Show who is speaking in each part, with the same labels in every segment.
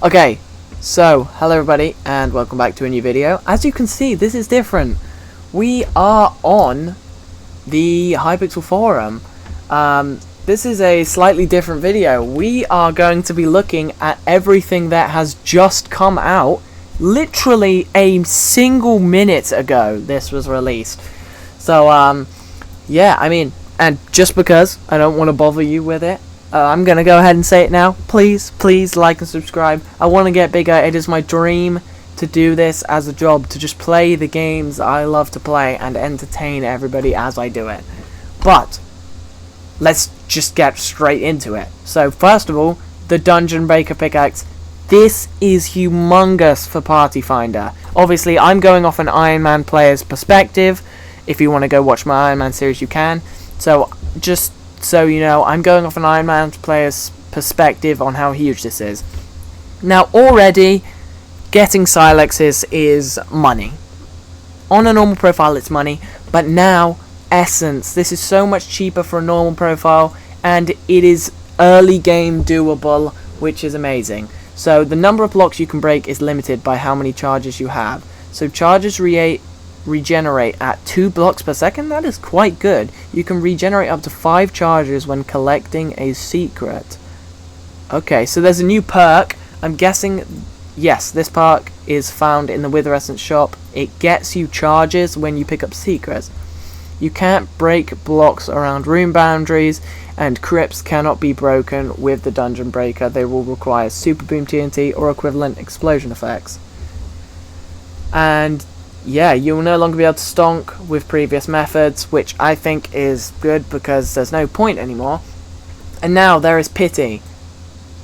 Speaker 1: Okay, so hello everybody and welcome back to a new video. As you can see, this is different. We are on the Hypixel forum. This is a slightly different video. We are going to be looking at everything that has just come out. Literally a single minute ago this was released. So yeah, I mean, and just because I don't want to bother you with it, I'm going to go ahead and say it now. Please like and subscribe. I want to get bigger. It is my dream to do this as a job, to just play the games I love to play and entertain everybody as I do it. But let's just get straight into it. So first of all, the Dungeon Breaker pickaxe. This is humongous for Party Finder. Obviously, I'm going off an Iron Man player's perspective. If you want to go watch my Iron Man series, you can. So just so you know, I'm going off an Iron Man player's perspective on how huge this is. Now, already, getting Silexes is money. On a normal profile, it's money, but now, Essence. This is so much cheaper for a normal profile, and it is early game doable, which is amazing. So, the number of blocks you can break is limited by how many charges you have. So, charges regenerate at 2 blocks per second. That is quite good. You can regenerate up to 5 charges when collecting a secret. Okay, so there's a new perk. I'm guessing, yes, this perk is found in the Wither Essence shop. It gets you charges when you pick up secrets. You can't break blocks around room boundaries, and crypts cannot be broken with the Dungeon Breaker. They will require Super Boom TNT or equivalent explosion effects. And yeah, you will no longer be able to stonk with previous methods, which I think is good because there's no point anymore. And now there is Pity.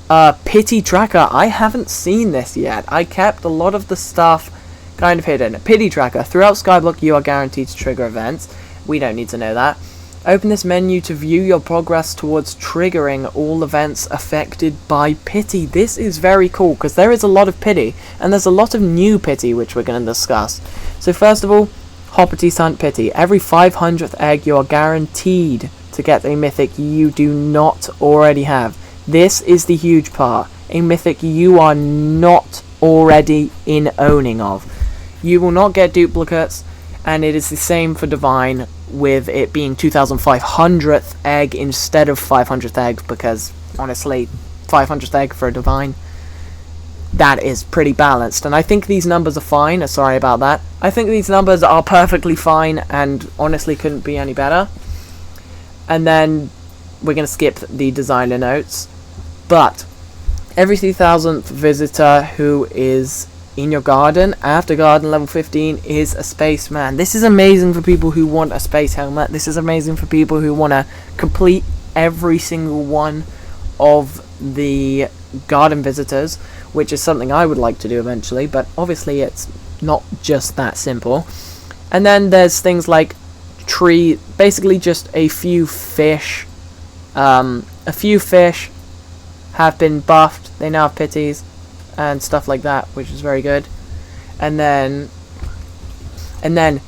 Speaker 1: Pity Tracker. I haven't seen this yet. I kept a lot of the stuff kind of hidden. Pity Tracker. Throughout skyblock you are guaranteed to trigger events. We don't need to know that. Open this menu to view your progress towards triggering all events affected by Pity. This is very cool because there is a lot of Pity, and there's a lot of new Pity which we're going to discuss. So first of all, Hoppity's Hunt Pity. Every 500th egg you are guaranteed to get a mythic you do not already have. This is the huge part. A mythic you are not already in owning of. You will not get duplicates, and it is the same for Divine, with it being 2500th egg instead of 500th egg, because honestly 500th egg for a Divine, that is pretty balanced, and I think these numbers are fine. Sorry about that. I think these numbers are perfectly fine and honestly couldn't be any better. And then we're going to skip the designer notes, but every 3000th visitor who is in your garden after garden level 15 is a spaceman. This is amazing for people who want a space helmet. This is amazing for people who want to complete every single one of the garden visitors, which is something I would like to do eventually, but obviously it's not just that simple. And then there's things like tree, basically just a few fish. A few fish have been buffed. They now have pities and stuff like that, which is very good. And then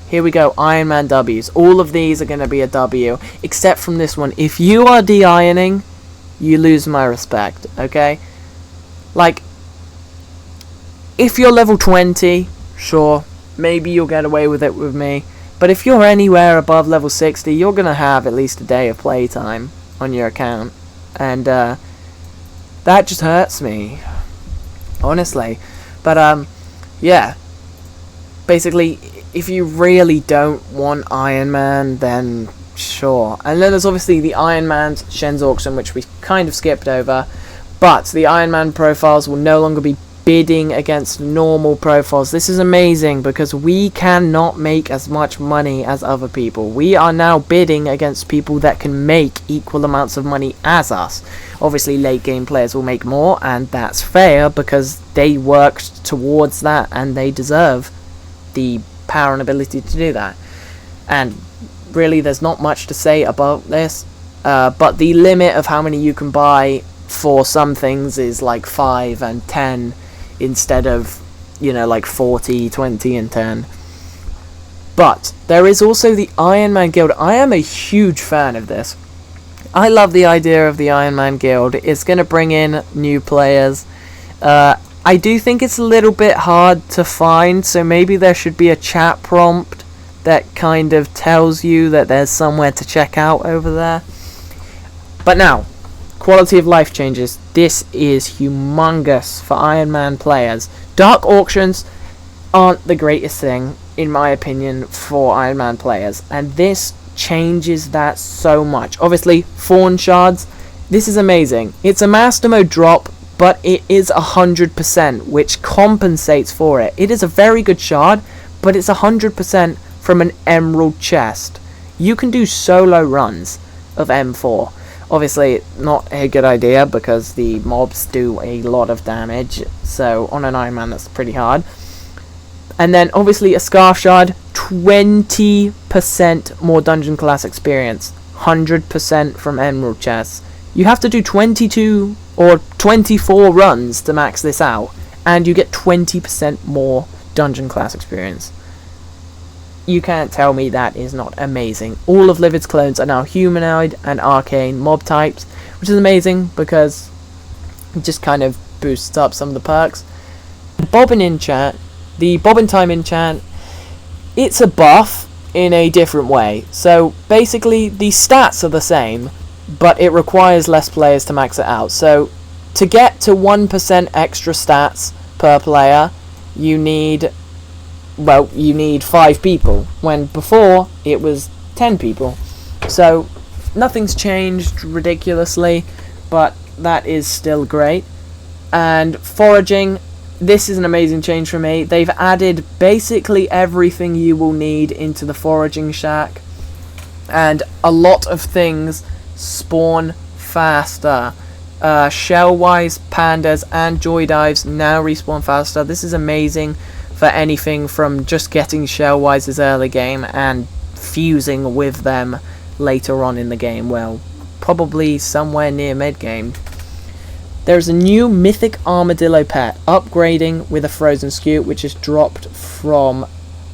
Speaker 1: here we go, Iron Man W's. All of these are going to be a W, except from this one. If you are de-ironing, you lose my respect, okay? Like, if you're level 20, sure, maybe you'll get away with it with me. But if you're anywhere above level 60, you're going to have at least a day of playtime on your account. And that just hurts me, honestly. But yeah, basically, if you really don't want Iron Man, then sure. And then there's obviously the Iron Man's Shen's Auction, which we kind of skipped over, but the Iron Man profiles will no longer be bidding against normal profiles. This is amazing because we cannot make as much money as other people. We are now bidding against people that can make equal amounts of money as us. Obviously late game players will make more, and that's fair because they worked towards that and they deserve the power and ability to do that. And really there's not much to say about this, but the limit of how many you can buy for some things is like 5 and 10 instead of, you know, like 40, 20 and 10. But there is also the Iron Man Guild. I am a huge fan of this. I love the idea of the Iron Man Guild. It's going to bring in new players. I do think it's a little bit hard to find, so maybe there should be a chat prompt that kind of tells you that there's somewhere to check out over there. But now, quality of life changes. This is humongous for Iron Man players. Dark auctions aren't the greatest thing, in my opinion, for Iron Man players, and this changes that so much. Obviously, Fawn Shards, this is amazing. It's a Master Mode drop, but it is 100%, which compensates for it. It is a very good shard, but it's 100% from an Emerald chest. You can do solo runs of M4. Obviously, not a good idea because the mobs do a lot of damage, so on an Iron Man that's pretty hard. And then obviously a Scarf Shard, 20% more Dungeon Class experience, 100% from Emerald chests. You have to do 22 or 24 runs to max this out, and you get 20% more Dungeon Class experience. You can't tell me that is not amazing. All of Livid's clones are now humanoid and arcane mob types, which is amazing because it just kind of boosts up some of the perks. The Bobbin Time enchant, it's a buff in a different way. So basically the stats are the same, but it requires less players to max it out. So to get to 1% extra stats per player, you need 5 people, when before it was 10 people. So nothing's changed ridiculously, but that is still great. And foraging, this is an amazing change for me. They've added basically everything you will need into the foraging shack, and a lot of things spawn faster. Shell-wise, pandas and joy dives now respawn faster. This is amazing for anything from just getting shell-wises early game and fusing with them later on in the game. Well, probably somewhere near mid-game. There's a new mythic armadillo pet, upgrading with a frozen skew, which is dropped from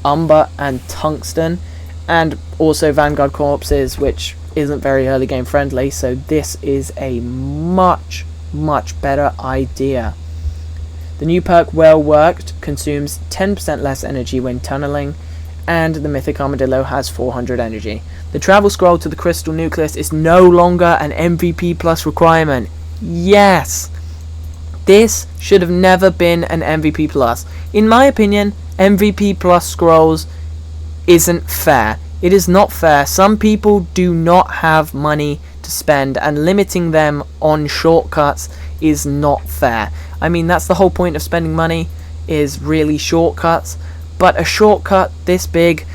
Speaker 1: Umber and Tungsten, and also Vanguard Corpses, which isn't very early game friendly, so this is a much better idea. The new perk, Well Worked, consumes 10% less energy when tunneling, and the mythic armadillo has 400 energy. The travel scroll to the crystal nucleus is no longer an MVP plus requirement. Yes! This should have never been an MVP plus. In my opinion, MVP plus scrolls isn't fair. It is not fair. Some people do not have money to spend, and limiting them on shortcuts is not fair. I mean, that's the whole point of spending money, is really shortcuts, but a shortcut this big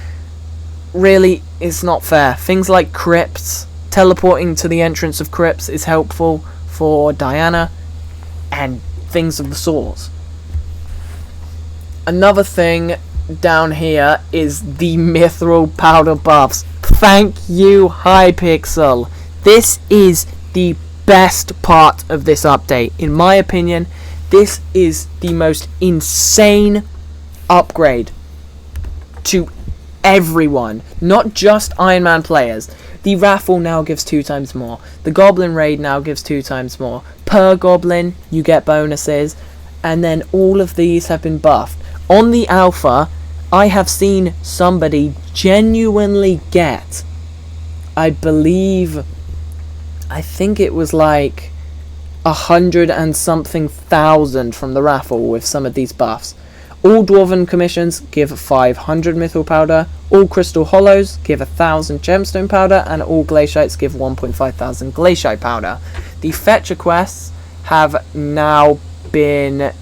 Speaker 1: really is not fair. Things like crypts, teleporting to the entrance of crypts is helpful for Diana, and things of the sort. Another thing down here is the mithril powder buffs. Thank you, Hypixel. This is the best part of this update. In my opinion, this is the most insane upgrade to everyone, not just Iron Man players. The raffle now gives 2 times more. The Goblin Raid now gives 2 times more. Per Goblin, you get bonuses. And then all of these have been buffed. On the alpha, I have seen somebody genuinely get, I think it was like 100 and something thousand from the raffle with some of these buffs. All Dwarven commissions give 500 mithril powder, all Crystal Hollows give 1000 gemstone powder, and all Glaciites give 1,500 Glaciite powder. The Fetcher quests have now been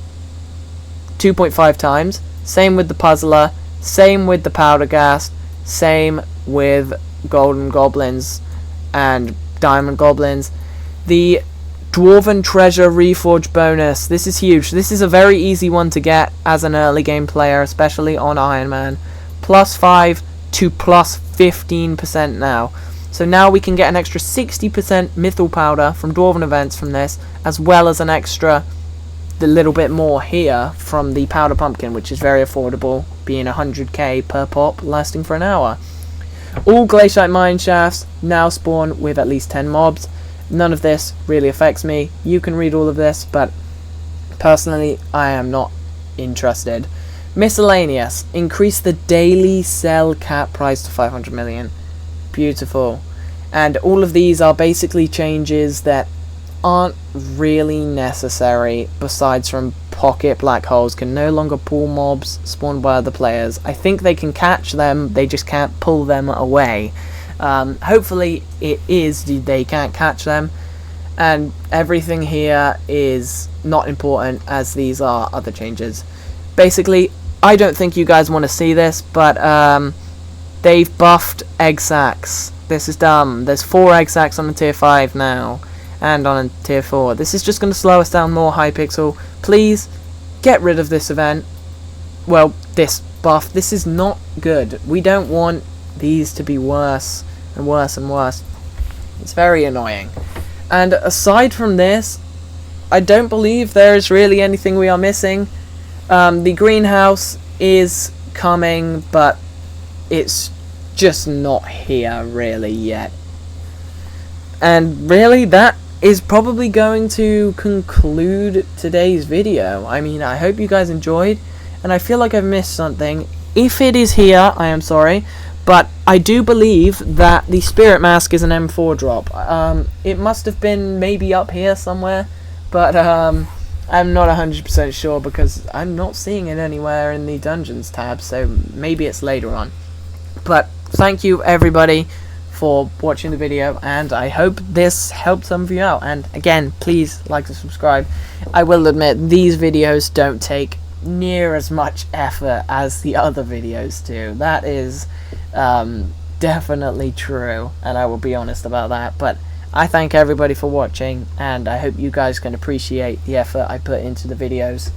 Speaker 1: 2.5 times, same with the Puzzler, same with the Powder Ghast, same with Golden Goblins and Diamond Goblins. The Dwarven Treasure Reforge bonus, this is huge. This is a very easy one to get as an early game player, especially on Iron Man. +5 to +15% now. So now we can get an extra 60% mithril powder from Dwarven events from this, as well as an extra little bit more here from the Powder Pumpkin, which is very affordable, being 100k per pop, lasting for an hour. All Glaciite mine shafts now spawn with at least 10 mobs. None of this really affects me. You can read all of this, but Personally, I am not interested. Miscellaneous. Increase the daily sell cap price to 500 million. Beautiful. And all of these are basically changes that aren't really necessary, besides from pocket black holes can no longer pull mobs spawned by other players. I think they can catch them, they just can't pull them away. Hopefully it is they can't catch them, and everything here is not important as these are other changes. Basically, I don't think you guys want to see this, but they've buffed egg sacs. This is dumb. There's 4 egg sacs on the tier 5 now, and on a tier 4. This is just going to slow us down more, Hypixel. Please, get rid of this event. Well, this buff. This is not good. We don't want these to be worse and worse and worse. It's very annoying. And aside from this, I don't believe there is really anything we are missing. The greenhouse is coming, but it's just not here really yet. And really, that is probably going to conclude today's video. I mean, I hope you guys enjoyed, and I feel like I've missed something. If it is here, I am sorry, but I do believe that the spirit mask is an M4 drop. It must have been maybe up here somewhere, but I'm not 100% sure because I'm not seeing it anywhere in the dungeons tab, so maybe it's later on. But thank you everybody for watching the video, and I hope this helped some of you out. And again, please like and subscribe. I will admit these videos don't take near as much effort as the other videos do. That is definitely true, and I will be honest about that. But I thank everybody for watching, and I hope you guys can appreciate the effort I put into the videos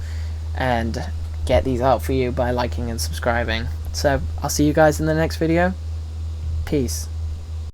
Speaker 1: and get these out for you by liking and subscribing. So I'll see you guys in the next video. Peace.